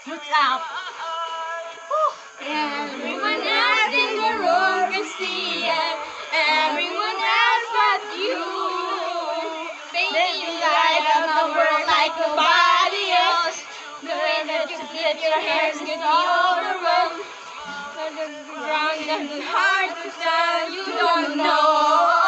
What's up? Everyone else in the room can see it. Everyone else but you. Baby, you light up the world like nobody else. The way that you flip your hair is getting all the room. Wrong and hard to tell, you don't know.